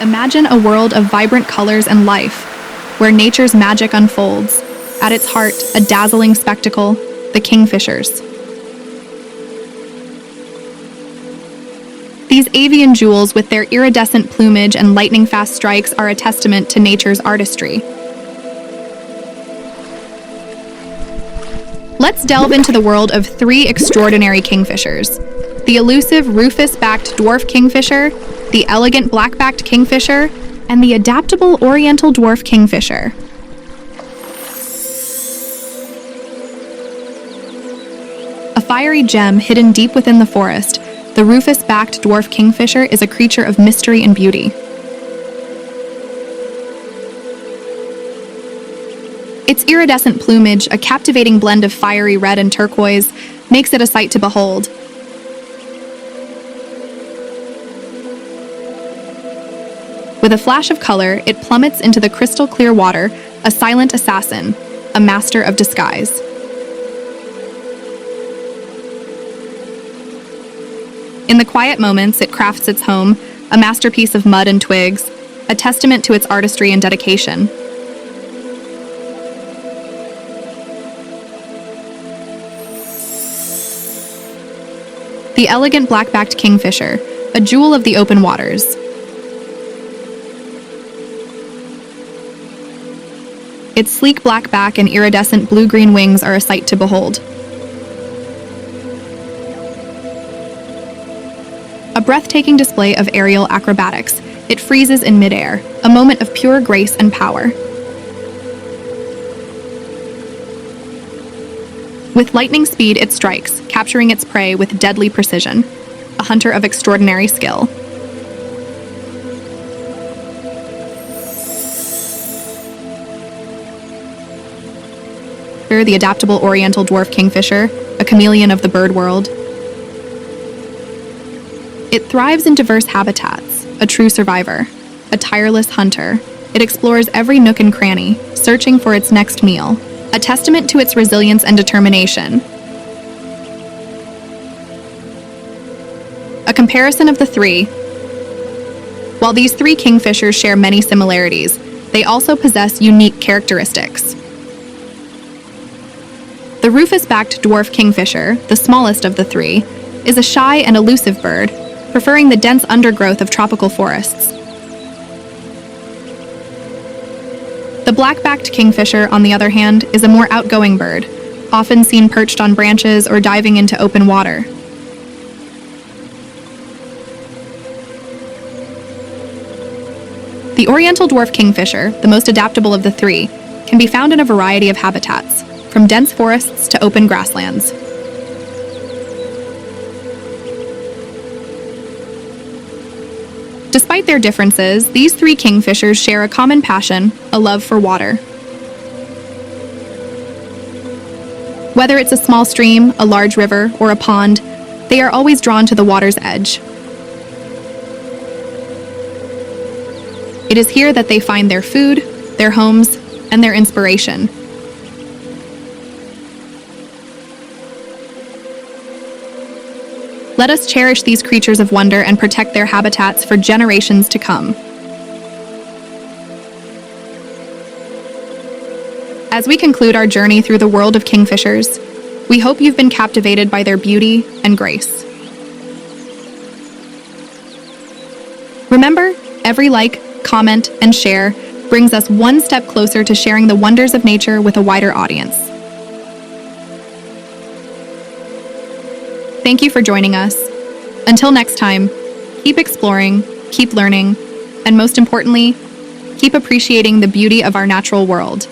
Imagine a world of vibrant colors and life, where nature's magic unfolds. At its heart, a dazzling spectacle, the kingfishers. These avian jewels with their iridescent plumage and lightning-fast strikes are a testament to nature's artistry. Let's delve into the world of three extraordinary kingfishers: the elusive Rufus-backed Dwarf Kingfisher, the elegant Black-backed Kingfisher, and the adaptable Oriental Dwarf Kingfisher. A fiery gem hidden deep within the forest, the Rufus-backed Dwarf Kingfisher is a creature of mystery and beauty. Its iridescent plumage, a captivating blend of fiery red and turquoise, makes it a sight to behold. With a flash of color, it plummets into the crystal-clear water, a silent assassin, a master of disguise. In the quiet moments, it crafts its home, a masterpiece of mud and twigs, a testament to its artistry and dedication. The elegant Black-backed Kingfisher, a jewel of the open waters. Its sleek black back and iridescent blue-green wings are a sight to behold. A breathtaking display of aerial acrobatics, it freezes in midair, a moment of pure grace and power. With lightning speed, it strikes, capturing its prey with deadly precision, a hunter of extraordinary skill. The adaptable Oriental Dwarf Kingfisher, a chameleon of the bird world. It thrives in diverse habitats, a true survivor, a tireless hunter. It explores every nook and cranny, searching for its next meal, a testament to its resilience and determination. A comparison of the three. While these three kingfishers share many similarities, they also possess unique characteristics. The Rufus-backed Dwarf Kingfisher, the smallest of the three, is a shy and elusive bird, preferring the dense undergrowth of tropical forests. The Black-backed Kingfisher, on the other hand, is a more outgoing bird, often seen perched on branches or diving into open water. The Oriental Dwarf Kingfisher, the most adaptable of the three, can be found in a variety of habitats, from dense forests to open grasslands. Despite their differences, these three kingfishers share a common passion, a love for water. Whether it's a small stream, a large river, or a pond, they are always drawn to the water's edge. It is here that they find their food, their homes, and their inspiration. Let us cherish these creatures of wonder and protect their habitats for generations to come. As we conclude our journey through the world of kingfishers, we hope you've been captivated by their beauty and grace. Remember, every like, comment, and share brings us one step closer to sharing the wonders of nature with a wider audience. Thank you for joining us. Until next time, keep exploring, keep learning, and most importantly, keep appreciating the beauty of our natural world.